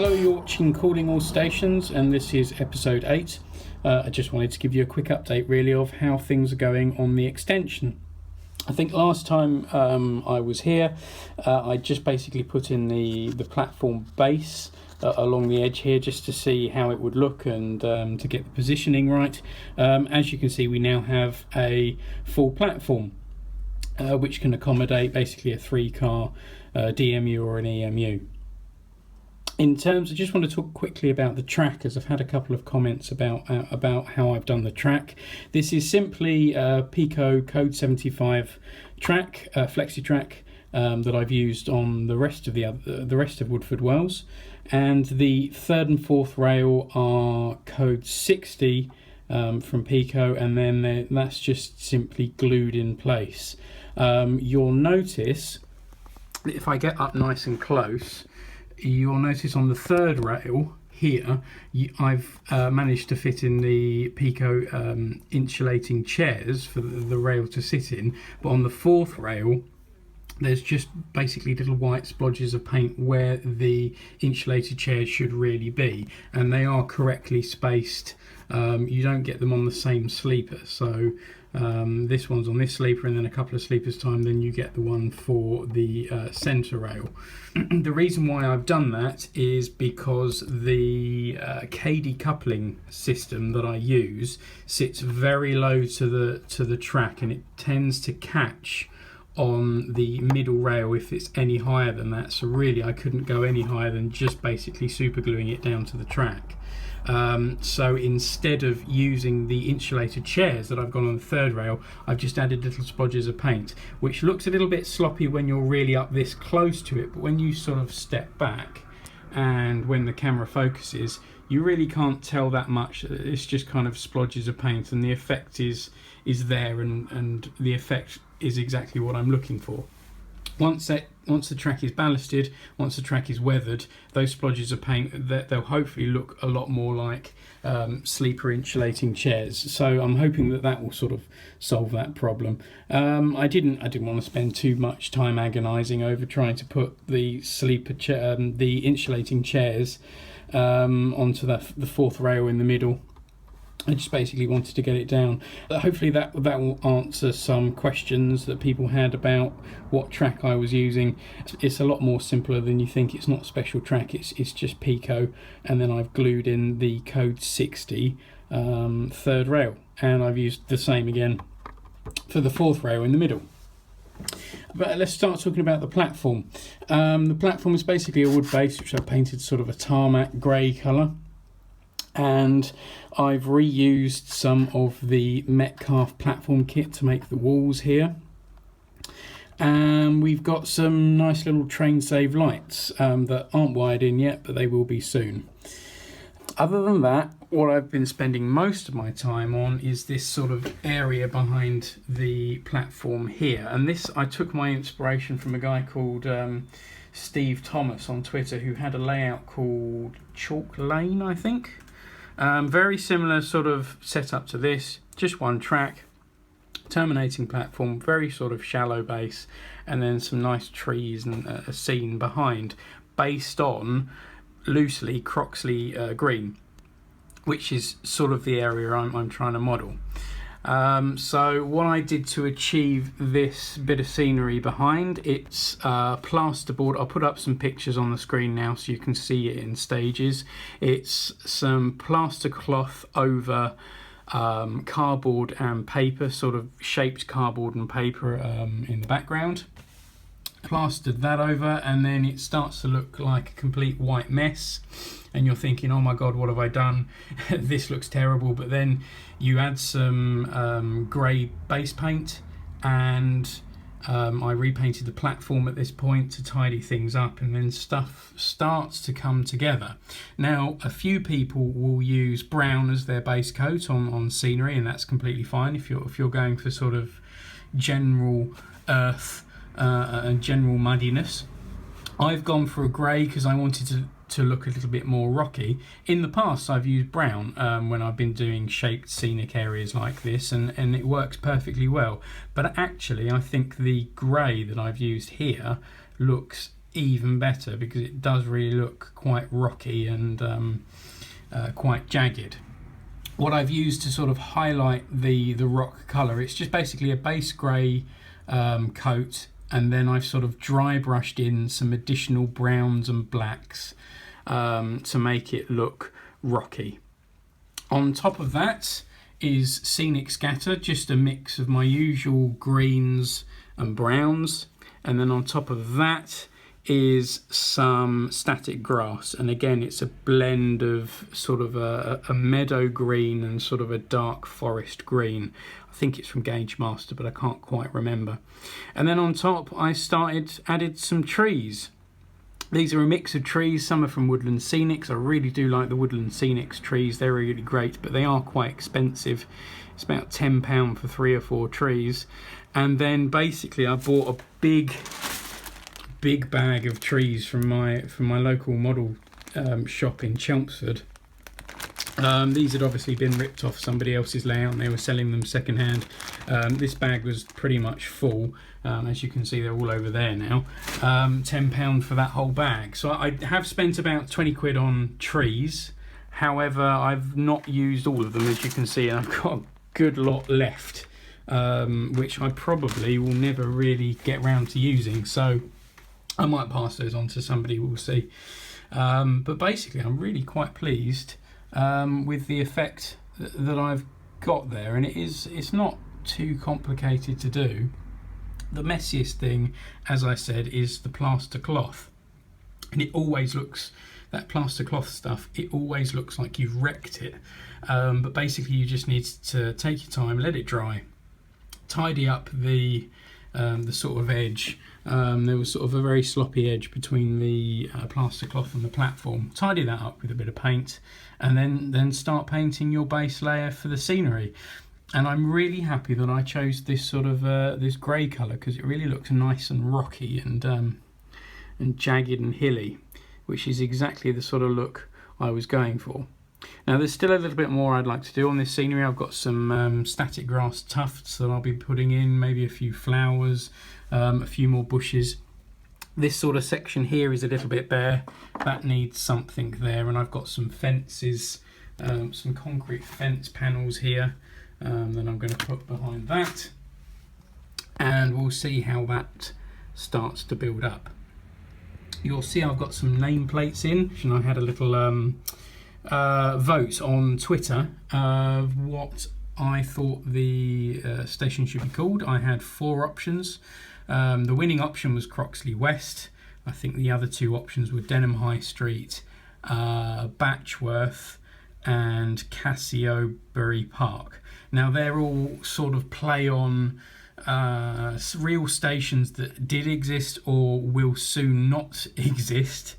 Hello, you're watching Calling All Stations, and this is episode 8. I just wanted to give you a quick update really of how things are going on the extension. I think last time I was here, I just basically put in the platform base along the edge here just to see how it would look and to get the positioning right. As you can see, we now have a full platform which can accommodate basically a 3-car DMU or an EMU. In terms, I just want to talk quickly about the track, as I've had a couple of comments about how I've done the track. This is simply a Pico Code 75 track, flexi track that I've used on the rest of Woodford Wells, and the third and fourth rail are Code 60 from Pico, and then that's just simply glued in place. You'll notice that if I get up nice and close, you'll notice on the third rail here, I've managed to fit in the Pico insulating chairs for the rail to sit in, but on the fourth rail there's just basically little white splodges of paint where the insulated chairs should really be, and they are correctly spaced. You don't get them on the same sleeper, so this one's on this sleeper, and then a couple of sleepers time then you get the one for the centre rail. The reason why I've done that is because the KD coupling system that I use sits very low to the track, and it tends to catch on the middle rail if it's any higher than that. So really I couldn't go any higher than just basically super gluing it down to the track. So instead of using the insulated chairs that I've got on the third rail, I've just added little splodges of paint, which looks a little bit sloppy when you're really up this close to it, but when you sort of step back and when the camera focuses, you really can't tell that much. It's just kind of splodges of paint, and the effect is there, and the effect is exactly what I'm looking for. Once the track is ballasted, once the track is weathered, those splodges of paint, they'll hopefully look a lot more like sleeper insulating chairs. So I'm hoping that will sort of solve that problem. I didn't want to spend too much time agonising over trying to put the the insulating chairs onto the fourth rail in the middle. I just basically wanted to get it down. Hopefully that will answer some questions that people had about what track I was using. It's a lot more simpler than you think. It's not special track, it's just Pico, and then I've glued in the Code 60 third rail, and I've used the same again for the fourth rail in the middle. But let's start talking about the platform. The platform is basically a wood base which I've painted sort of a tarmac grey colour, and I've reused some of the Metcalf platform kit to make the walls here. And we've got some nice little train save lights that aren't wired in yet, but they will be soon. Other than that, what I've been spending most of my time on is this sort of area behind the platform here. And this, I took my inspiration from a guy called Steve Thomas on Twitter, who had a layout called Chalk Lane, I think. Very similar sort of setup to this, just one track, terminating platform, very sort of shallow base, and then some nice trees and a scene behind, based on loosely Croxley green, which is sort of the area I'm trying to model. So what I did to achieve this bit of scenery behind, it's plasterboard. I'll put up some pictures on the screen now so you can see it in stages. It's some plaster cloth over cardboard and paper, sort of shaped cardboard and paper in the background. Plastered that over, and then it starts to look like a complete white mess, and you're thinking, oh my god, what have I done? This looks terrible. But then you add some grey base paint, and I repainted the platform at this point to tidy things up, and then stuff starts to come together. Now, a few people will use brown as their base coat on scenery, and that's completely fine if you're going for sort of general earth and general muddiness. I've gone for a grey because I wanted to look a little bit more rocky. In the past I've used brown when I've been doing shaped scenic areas like this, and it works perfectly well. But actually I think the grey that I've used here looks even better, because it does really look quite rocky and quite jagged. What I've used to sort of highlight the rock colour, it's just basically a base grey coat, and then I've sort of dry brushed in some additional browns and blacks to make it look rocky. On top of that is Scenic Scatter, just a mix of my usual greens and browns, and then on top of that is some Static Grass, and again it's a blend of sort of a meadow green and sort of a dark forest green. I think it's from Gauge Master, but I can't quite remember. And then on top I added some trees. These are a mix of trees, some are from Woodland Scenics. I really do like the Woodland Scenics trees, they're really great, but they are quite expensive. It's about £10 for 3 or 4 trees. And then basically I bought a big bag of trees from my local model shop in Chelmsford. These had obviously been ripped off somebody else's layout and they were selling them secondhand. This bag was pretty much full. As you can see, they're all over there now. £10 for that whole bag. So I have spent about 20 quid on trees. However, I've not used all of them, as you can see, and I've got a good lot left, which I probably will never really get round to using. So I might pass those on to somebody, we'll see. But basically, I'm really quite pleased with the effect that I've got there, and it's not too complicated to do. The messiest thing, as I said, is the plaster cloth, and it always looks, that plaster cloth stuff, it always looks like you've wrecked it. But basically you just need to take your time, let it dry, tidy up the sort of edge. There was sort of a very sloppy edge between the plaster cloth and the platform. Tidy that up with a bit of paint, and then start painting your base layer for the scenery. And I'm really happy that I chose this sort of this grey colour, because it really looks nice and rocky and jagged and hilly, which is exactly the sort of look I was going for. Now there's still a little bit more I'd like to do on this scenery. I've got some Static Grass tufts that I'll be putting in, maybe a few flowers, a few more bushes. This sort of section here is a little bit bare, that needs something there, and I've got some fences, some concrete fence panels here that I'm going to put behind that, and we'll see how that starts to build up. You'll see I've got some nameplates in, and I had a little vote on Twitter of what I thought the station should be called. I had 4 options. The winning option was Croxley West. I think the other 2 options were Denham High Street, Batchworth and Cassiobury Park. Now they're all sort of play on real stations that did exist or will soon not exist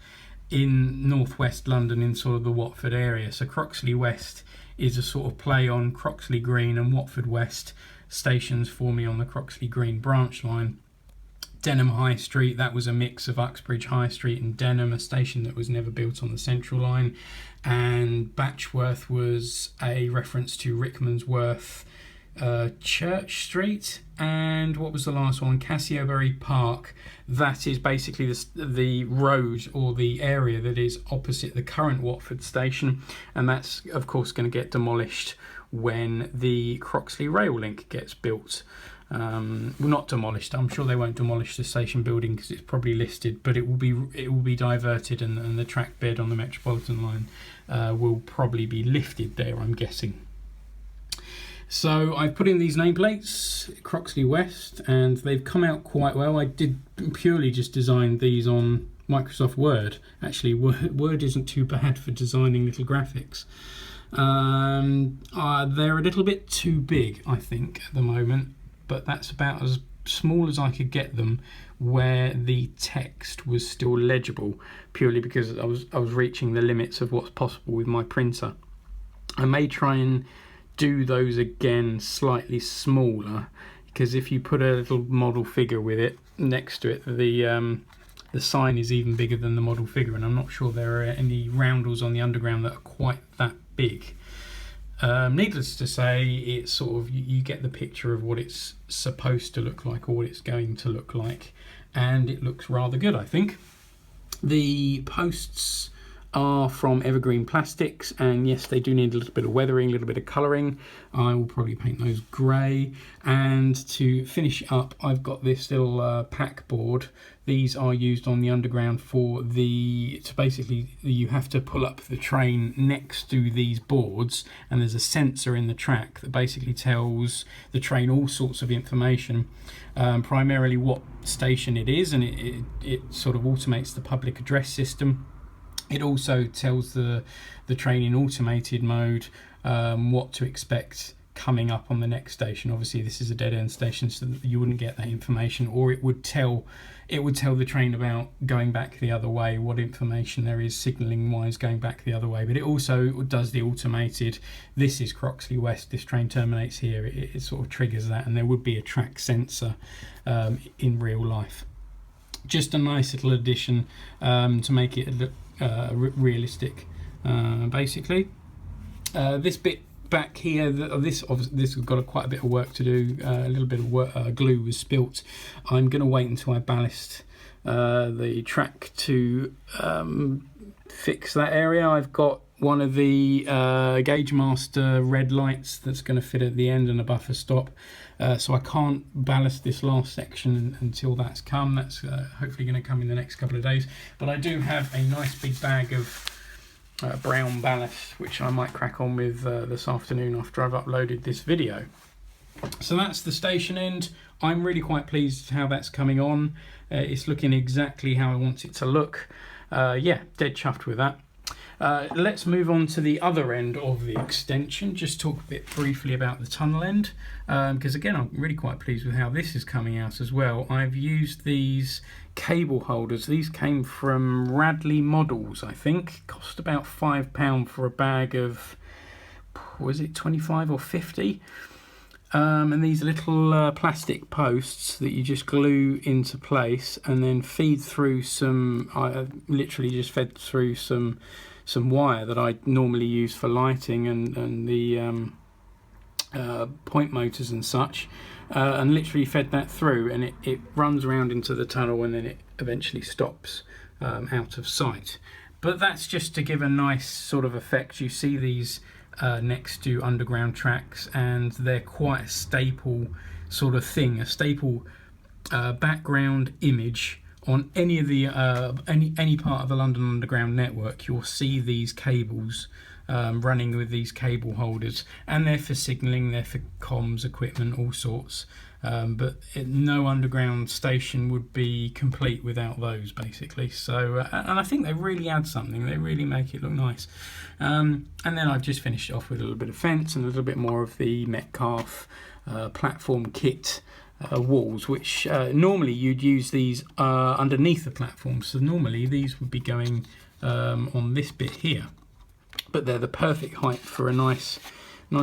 in northwest London, in sort of the Watford area. So Croxley West is a sort of play on Croxley Green and Watford West, stations formerly on the Croxley Green branch line. Denham High Street, that was a mix of Uxbridge High Street and Denham, a station that was never built on the central line. And Batchworth was a reference to Rickmansworth Church Street. And what was the last one? Cassiobury Park. That is basically the road or the area that is opposite the current Watford station, and that's of course going to get demolished when the Croxley rail link gets built. Well, not demolished. I'm sure they won't demolish the station building because it's probably listed, but it will be diverted, and the track bed on the Metropolitan line will probably be lifted there, I'm guessing. So I've put in these nameplates, Croxley West, and they've come out quite well. I did purely just design these on Microsoft Word. Actually, Word isn't too bad for designing little graphics. They're a little bit too big, I think, at the moment, but that's about as small as I could get them, where the text was still legible, purely because I was reaching the limits of what's possible with my printer. I may try and do those again slightly smaller, because if you put a little model figure with it next to it, the sign is even bigger than the model figure, and I'm not sure there are any roundels on the underground that are quite that big. Needless to say, it's sort of, you get the picture of what it's supposed to look like or what it's going to look like, and it looks rather good, I think. The posts are from evergreen plastics, and yes, they do need a little bit of weathering, a little bit of colouring. I will probably paint those grey. And to finish up, I've got this little pack board. These are used on the underground to basically, you have to pull up the train next to these boards, and there's a sensor in the track that basically tells the train all sorts of information, primarily what station it is, and it sort of automates the public address system. It also tells the train in automated mode what to expect coming up on the next station. Obviously, this is a dead end station, so that you wouldn't get that information, or it would tell the train about going back the other way, what information there is signalling wise going back the other way. But it also does the automated, this is Croxley West, this train terminates here. It sort of triggers that, and there would be a track sensor in real life. Just a nice little addition to make it look realistic, basically. This bit back here, this has got quite a bit of work to do. A little bit of glue was spilt. I'm going to wait until I ballast the track to fix that area. I've got one of the Gauge Master red lights that's going to fit at the end, and a buffer stop. So I can't ballast this last section until that's come. That's hopefully going to come in the next couple of days. But I do have a nice big bag of brown ballast, which I might crack on with this afternoon after I've uploaded this video. So that's the station end. I'm really quite pleased how that's coming on. It's looking exactly how I want it to look. Yeah, dead chuffed with that. Let's move on to the other end of the extension. Just talk a bit briefly about the tunnel end, because again, I'm really quite pleased with how this is coming out as well. I've used these cable holders. These came from Radley Models, I think. Cost about £5 for a bag of, was it 25 or 50? And these little plastic posts that you just glue into place and then feed through some, I literally just fed through some wire that I normally use for lighting and the point motors and such, and literally fed that through, and it runs around into the tunnel, and then it eventually stops out of sight. But that's just to give a nice sort of effect. You see these next to underground tracks, and they're quite a staple sort of thing, a staple background image on any of the any part of the London Underground network. You'll see these cables running with these cable holders, and they're for signalling, they're for comms equipment, all sorts. But no underground station would be complete without those, basically. So, and I think they really add something. They really make it look nice. And then I've just finished off with a little bit of fence and a little bit more of the Metcalf platform kit walls, which normally you'd use these underneath the platform. So normally these would be going on this bit here, but they're the perfect height for a nice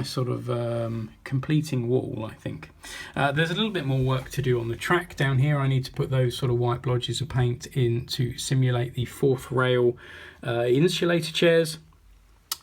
sort of completing wall, I think. There's a little bit more work to do on the track down here. I need to put those sort of white blotches of paint in to simulate the fourth rail insulator chairs.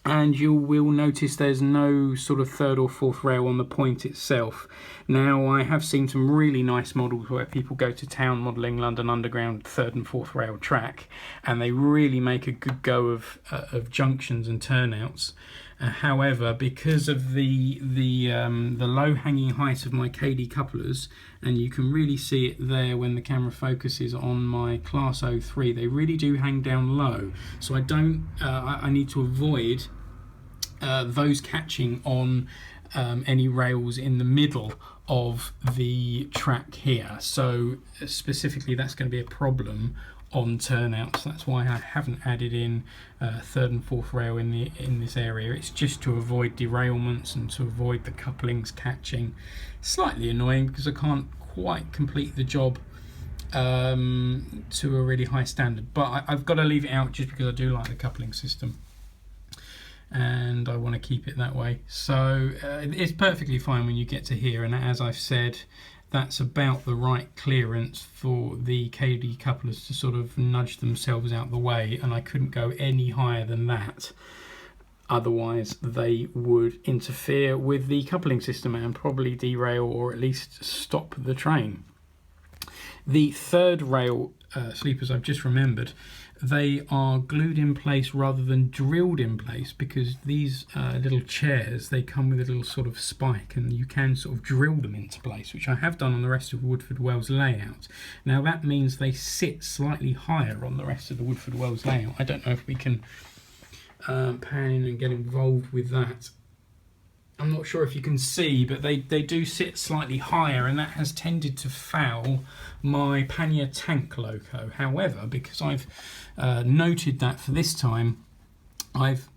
And you will notice there's no sort of third or fourth rail on the point itself. Now, I have seen some really nice models where people go to town modelling London Underground third and fourth rail track, and they really make a good go of junctions and turnouts. However, because of the low-hanging height of my KD couplers, and you can really see it there when the camera focuses on my Class 03, they really do hang down low. So I need to avoid those catching on any rails in the middle of the track here. So specifically, that's going to be a problem on turnouts. That's why I haven't added in third and fourth rail in this area. It's just to avoid derailments and to avoid the couplings catching. Slightly annoying because I can't quite complete the job to a really high standard, but I've got to leave it out just because I do like the coupling system and I want to keep it that way. So it's perfectly fine when you get to here, and as I've said, that's about the right clearance for the KD couplers to sort of nudge themselves out the way, and I couldn't go any higher than that. Otherwise they would interfere with the coupling system and probably derail or at least stop the train. The third rail sleepers, I've just remembered, they are glued in place rather than drilled in place, because these little chairs, they come with a little sort of spike, and you can sort of drill them into place, which I have done on the rest of Woodford Wells layout. Now that means they sit slightly higher on the rest of the Woodford Wells layout. I don't know if we can pan in and get involved with that. I'm not sure if you can see, but they do sit slightly higher, and that has tended to foul my pannier tank loco. However, because I've noted that for this time, I've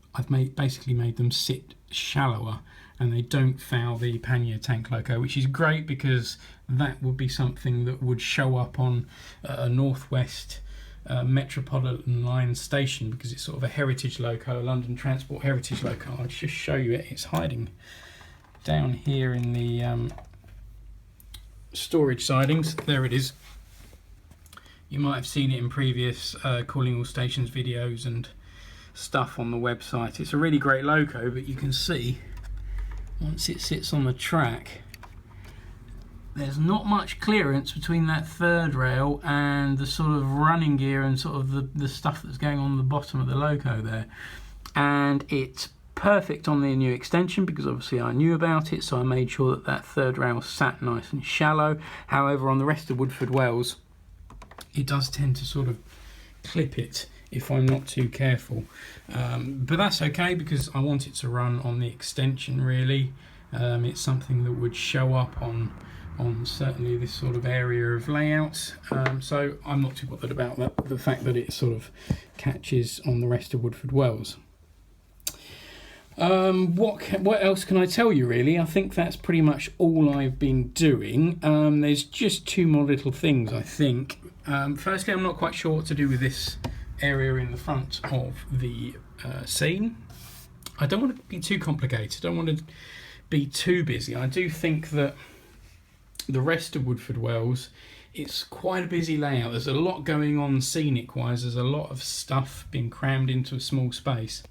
basically made them sit shallower, and they don't foul the pannier tank loco, which is great, because that would be something that would show up on a northwest Metropolitan line station, because it's sort of a heritage loco, a London Transport heritage loco. I'll just show you it. It's hiding down here in the storage sidings. There it is. You might have seen it in previous Calling All Stations videos and stuff on the website. It's a really great loco, but you can see once it sits on the track, there's not much clearance between that third rail and the sort of running gear and sort of the stuff that's going on the bottom of the loco there. And it's perfect on the new extension, because obviously I knew about it, so I made sure that that third rail sat nice and shallow. However, on the rest of Woodford Wells, it does tend to sort of clip it if I'm not too careful. But that's okay, because I want it to run on the extension really. It's something that would show up on certainly this sort of area of layout, so I'm not too bothered about that, the fact that it sort of catches on the rest of Woodford Wells. What else can I tell you really? I think that's pretty much all I've been doing. There's just two more little things, I think. Firstly, I'm not quite sure what to do with this area in the front of the scene. I don't want to be too complicated, I don't want to be too busy. I do think that the rest of Woodford Wells, it's quite a busy layout. There's a lot going on scenic wise. There's a lot of stuff being crammed into a small space,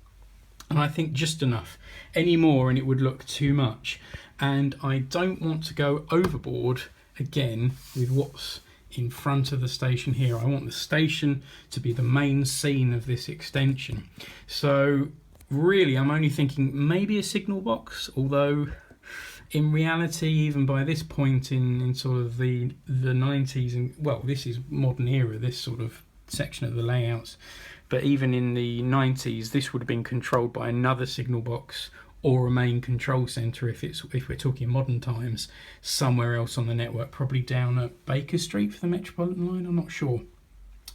and I think just enough. Any more and it would look too much, and I don't want to go overboard again with what's in front of the station here. I want the station to be the main scene of this extension. So really I'm only thinking maybe a signal box, although in reality, even by this point in sort of the 90s, and well, this is modern era, this sort of section of the layouts, but even in the 90s, this would have been controlled by another signal box or a main control centre if we're talking modern times, somewhere else on the network, probably down at Baker Street for the Metropolitan line, I'm not sure.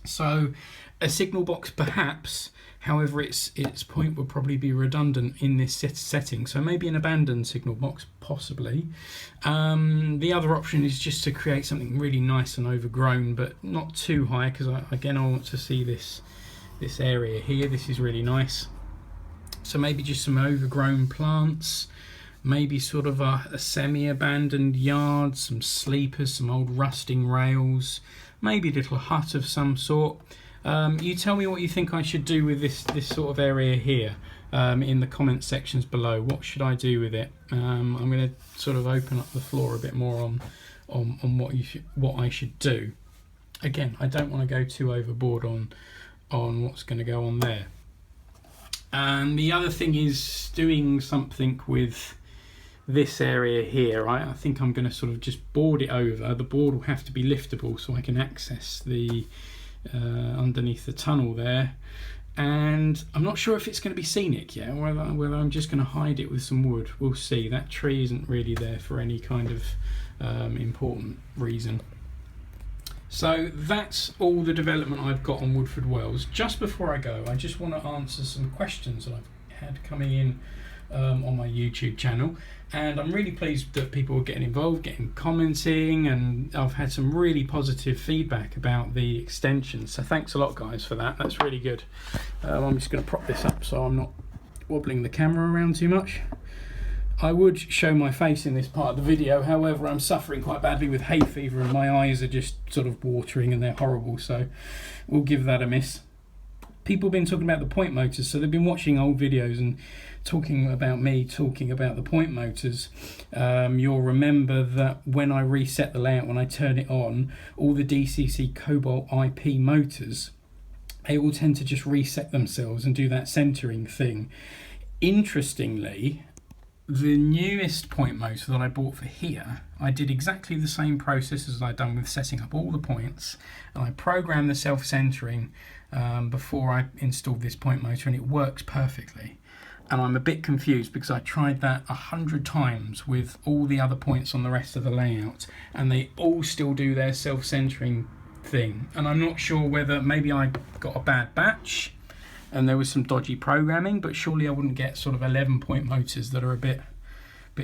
So a signal box perhaps, however its point would probably be redundant in this setting, so maybe an abandoned signal box possibly. The other option is just to create something really nice and overgrown, but not too high, because I want to see this area here. This is really nice, so maybe just some overgrown plants, maybe sort of a semi-abandoned yard, some sleepers, some old rusting rails, maybe a little hut of some sort. You tell me what you think I should do with this sort of area here in the comment sections below. What should I do with it? I'm going to sort of open up the floor a bit more on what I should do. Again, I don't want to go too overboard on what's going to go on there. And the other thing is doing something with this area here. I think I'm going to sort of just board it over. The board will have to be liftable so I can access the underneath the tunnel there, and I'm not sure if it's going to be scenic yet, or whether I'm just going to hide it with some wood. We'll see. That tree isn't really there for any kind of important reason. So that's all the development I've got on Woodford Wells. Just before I go, I just want to answer some questions that I've had coming in on my YouTube channel, and I'm really pleased that people are getting involved, commenting, and I've had some really positive feedback about the extension, so thanks a lot guys for that. That's really good. I'm just going to prop this up so I'm not wobbling the camera around too much. I would show my face in this part of the video, however I'm suffering quite badly with hay fever and my eyes are just sort of watering and they're horrible, so we'll give that a miss. People have been talking about the point motors, so they've been watching old videos and talking about me talking about the point motors. You'll remember that when I reset the layout, when I turn it on, all the DCC Cobalt IP motors, they all tend to just reset themselves and do that centering thing. Interestingly, the newest point motor that I bought for here, I did exactly the same process as I'd done with setting up all the points, and I programmed the self-centering before I installed this point motor, and it works perfectly. And I'm a bit confused because I tried that 100 times with all the other points on the rest of the layout, and they all still do their self-centering thing. And I'm not sure whether maybe I got a bad batch and there was some dodgy programming, but surely I wouldn't get sort of 11 point motors that are a bit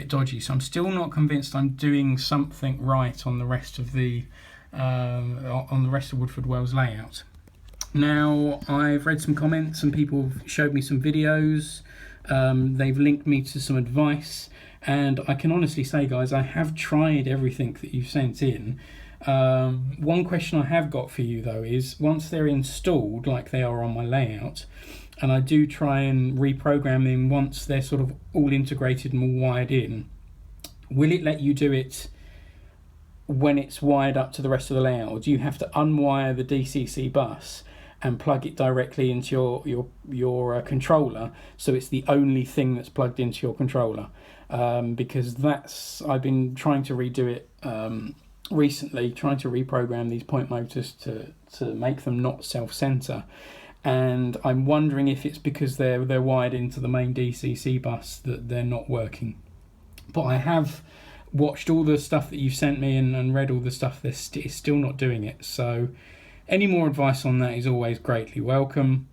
dodgy. So I'm still not convinced I'm doing something right on the rest of the Woodford Wells layout. Now, I've read some comments, some people have showed me some videos, they've linked me to some advice, and I can honestly say, guys, I have tried everything that you've sent in. One question I have got for you though is, once they're installed like they are on my layout, and I do try and reprogram them once they're sort of all integrated and all wired in, will it let you do it when it's wired up to the rest of the layout, or do you have to unwire the DCC bus and plug it directly into your controller, so it's the only thing that's plugged into your controller? Because I've been trying to redo it recently, trying to reprogram these point motors to make them not self-center, and I'm wondering if it's because they're wired into the main DCC bus that they're not working. But I have watched all the stuff that you've sent me and read all the stuff that's still not doing it. So any more advice on that is always greatly welcome.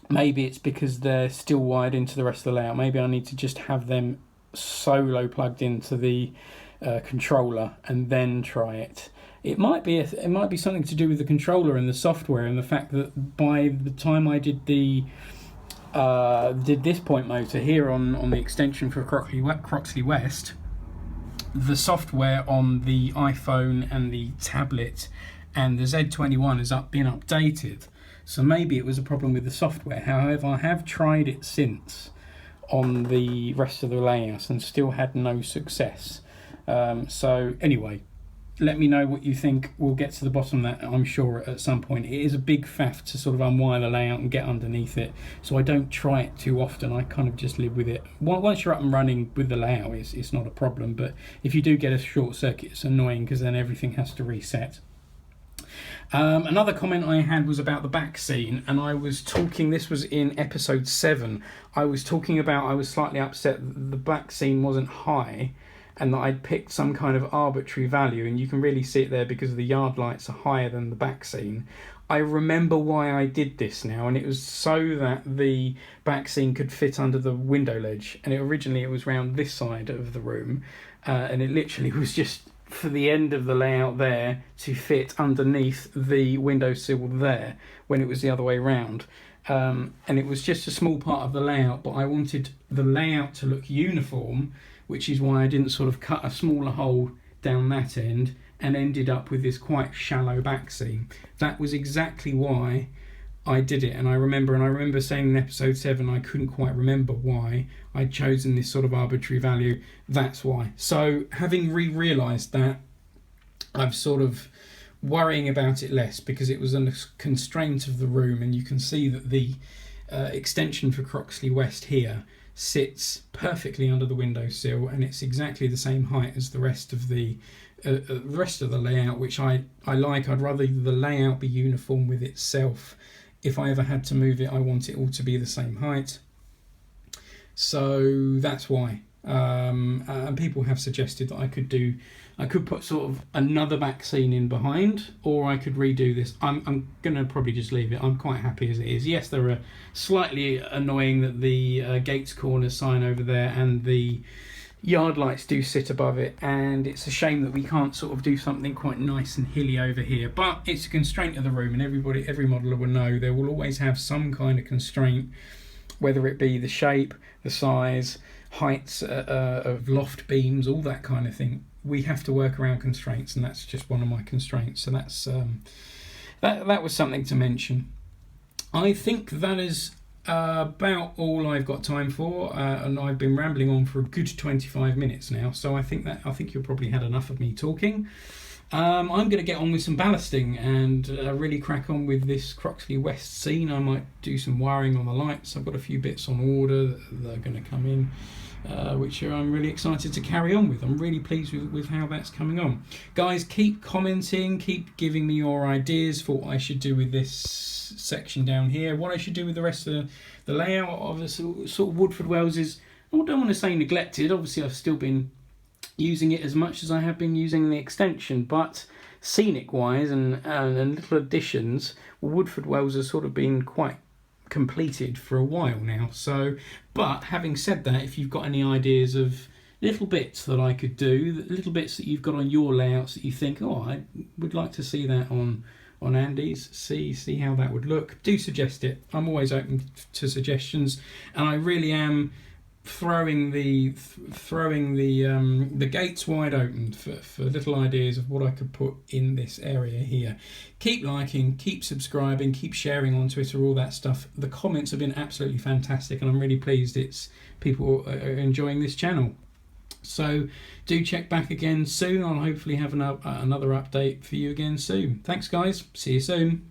Maybe it's because they're still wired into the rest of the layout. Maybe I need to just have them solo plugged into the controller and then try it. It might be something to do with the controller and the software, and the fact that by the time I did this point motor here on the extension for Croxley West, the software on the iPhone and the tablet and the Z21 has been updated. So maybe it was a problem with the software. However, I have tried it since on the rest of the layouts and still had no success. So anyway, let me know what you think. We'll get to the bottom of that, I'm sure, at some point. It is a big faff to sort of unwire the layout and get underneath it, so I don't try it too often. I kind of just live with it. Once you're up and running with the layout, it's not a problem, but if you do get a short circuit, it's annoying because then everything has to reset. Another comment I had was about the back scene, and I was talking, this was in episode 7, I was talking about I was slightly upset that the back scene wasn't high, and that I'd picked some kind of arbitrary value, and you can really see it there because the yard lights are higher than the back scene. I remember why I did this now, and it was so that the back scene could fit under the window ledge, and originally it was round this side of the room, and it literally was just for the end of the layout there to fit underneath the windowsill there, when it was the other way round. And it was just a small part of the layout, but I wanted the layout to look uniform, which is why I didn't sort of cut a smaller hole down that end and ended up with this quite shallow back seam. That was exactly why I did it, and I remember saying in episode 7 I couldn't quite remember why I'd chosen this sort of arbitrary value. That's why. So having realised that, I'm sort of worrying about it less, because it was a constraint of the room, and you can see that the extension for Croxley West here sits perfectly under the windowsill, and it's exactly the same height as the rest of the layout, which I like. I'd rather the layout be uniform with itself. If I ever had to move it, I want it all to be the same height. So that's why. And people have suggested that I could put sort of another back scene in behind, or I could redo this. I'm going to probably just leave it. I'm quite happy as it is. Yes, there are slightly annoying that the Gates Corner sign over there and the yard lights do sit above it, and it's a shame that we can't sort of do something quite nice and hilly over here, but it's a constraint of the room, and every modeler will know there will always have some kind of constraint, whether it be the shape, the size, heights of loft beams, all that kind of thing. We have to work around constraints, and that's just one of my constraints. So that's that was something to mention. I think that is about all I've got time for, and I've been rambling on for a good 25 minutes now. So I think you've probably had enough of me talking. I'm going to get on with some ballasting and really crack on with this Croxley West scene. I might do some wiring on the lights. I've got a few bits on order that are going to come in, which I'm really excited to carry on with. I'm really pleased with how that's coming on. Guys, keep commenting, keep giving me your ideas for what I should do with this section down here, what I should do with the rest of the layout of the sort of Woodford Wells is, I don't want to say neglected. Obviously, I've still been using it as much as I have been using the extension, but scenic wise and little additions, Woodford Wells has sort of been quite completed for a while now. So, but having said that, if you've got any ideas of little bits that I could do, little bits that you've got on your layouts that you think, oh, I would like to see that on Andy's, see how that would look, do suggest it. I'm always open to suggestions, and I really am throwing the gates wide open for little ideas of what I could put in this area here. Keep liking, keep subscribing, keep sharing on Twitter, all that stuff. The comments have been absolutely fantastic, and I'm really pleased people are enjoying this channel. So do check back again soon. I'll hopefully have another update for you again soon. Thanks guys, see you soon.